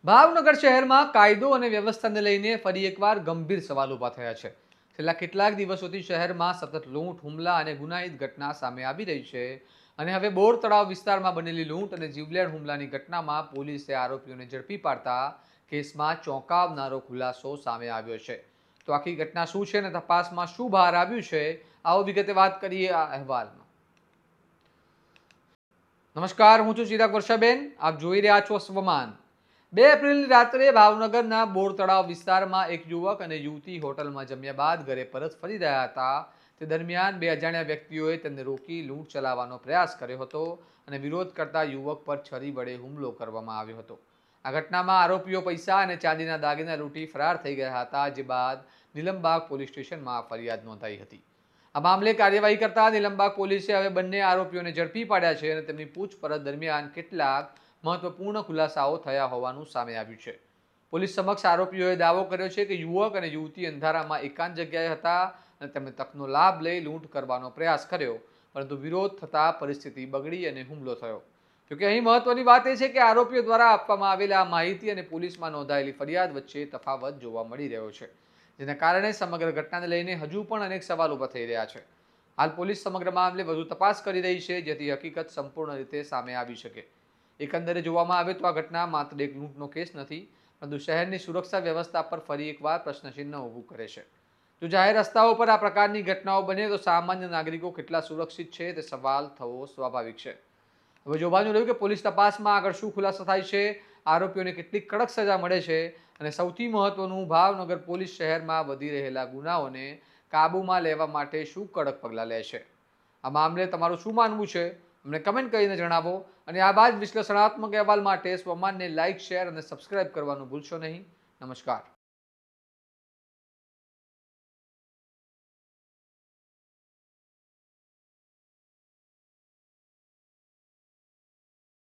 ભાવનગર શહેરમાં કાયદો અને વ્યવસ્થાને લઈને ફરી એકવાર ગંભીર સવાલ ઊભા થયા છે. છેલ્લા કેટલાક દિવસોથી શહેરમાં સતત લૂંટ, હુમલા અને ગુનાહિત ઘટના સામે આવી રહી છે. અને હવે બોર તળાવ વિસ્તારમાં બનેલી લૂંટ અને જીવલેણ હુમલાની ઘટનામાં પોલીસે આરોપીઓને ઝડપી પાડતા કેસમાં ચોંકાવનારો ખુલાસો સામે આવ્યો છે. તો આખી ઘટના શું છે અને તપાસમાં શું બહાર આવ્યું છે, આવો વિગતે વાત કરીએ આ અહેવાલમાં. નમસ્કાર, હું છું ચિરાગ વર્ષાબેન. આપ જોઈ રહ્યા છો સ્વમાન. 2 એપ્રિલની રાત્રે ભાવનગરના બોર તળાવ વિસ્તારમાં એક યુવક અને યુવતી હોટલમાં જમ્યા બાદ ઘરે પરત ફરી રહ્યા હતા. તે દરમિયાન 2 અજાણ્યા વ્યક્તિઓએ તેમને રોકી લૂંટ ચલાવવાનો પ્રયાસ કર્યો હતો અને વિરોધ કરતા યુવક પર છરી વડે હુમલો કરવામાં આવ્યો હતો. આ ઘટનામાં આરોપીઓ પૈસા અને ચાંદીના દાગીના લૂંટી ફરાર થઈ ગયા હતા, જે બાદ નીલમબાગ પોલીસ સ્ટેશનમાં ફરિયાદ નોંધાઈ હતી. આ મામલે કાર્યવાહી કરતા નીલમબાગ પોલીસે હવે બંને આરોપીઓને ઝડપી પાડ્યા છે અને તેમની પૂછપરછ દરમિયાન કેટલાક મહત્વપૂર્ણ ખુલાસાઓ થયા હોવાનું સામે આવ્યું છે. પોલીસ સમક્ષ આરોપીઓએ દાવો કર્યો છે કે યુવક અને યુવતી અંધારામાં એકાંત જગ્યાએ હતા અને તેમણે તકનો લાભ લઈ લૂંટ કરવાનો પ્રયાસ કર્યો, પરંતુ વિરોધ થતાં પરિસ્થિતિ બગડી અને હુમલો થયો. જોકે અહીં મહત્વની વાત એ છે કે આરોપીઓ દ્વારા આપવામાં આવેલા માહિતી અને પોલીસમાં નોંધાયેલી ફરિયાદ વચ્ચે તફાવત જોવા મળી રહ્યો છે, જેના કારણે સમગ્ર ઘટનાને લઈને હજુ પણ અનેક સવાલ ઊભા થઈ રહ્યા છે. હાલ પોલીસ સમગ્ર મામલે વધુ તપાસ કરી રહી છે, જેથી હકીકત સંપૂર્ણ રીતે સામે આવી શકે. એકંદરે જોવામાં આવે તો આ ઘટના માત્ર એક લૂંટનો કેસ નથી, પરંતુ શહેરની સુરક્ષા વ્યવસ્થા પર ફરી એકવાર પ્રશ્નચિહ્ન ઊભું કરે છે. જો જાહેર રસ્તાઓ પર આ પ્રકારની ઘટનાઓ બને તો સામાન્ય નાગરિકો કેટલા સુરક્ષિત છે તે સવાલ થવો સ્વાભાવિક છે. હવે જોવાનું રહ્યું કે પોલીસ તપાસમાં આગળ શું ખુલાસો થાય છે, આરોપીઓને કેટલી કડક સજા મળે છે અને સૌથી મહત્વનું, ભાવનગર પોલીસ શહેરમાં વધી રહેલા ગુનાઓને કાબૂમાં લેવા માટે શું કડક પગલાં લે છે. આ મામલે તમારું શું માનવું છે, અમને કમેન્ટ કરીને જણાવો. અને આ બાદ વિશ્લેષણાત્મક અહેવાલ માટે સ્વમાનને લાઇક, શેર અને સબસ્ક્રાઇબ કરવાનું ભૂલશો નહીં. નમસ્કાર.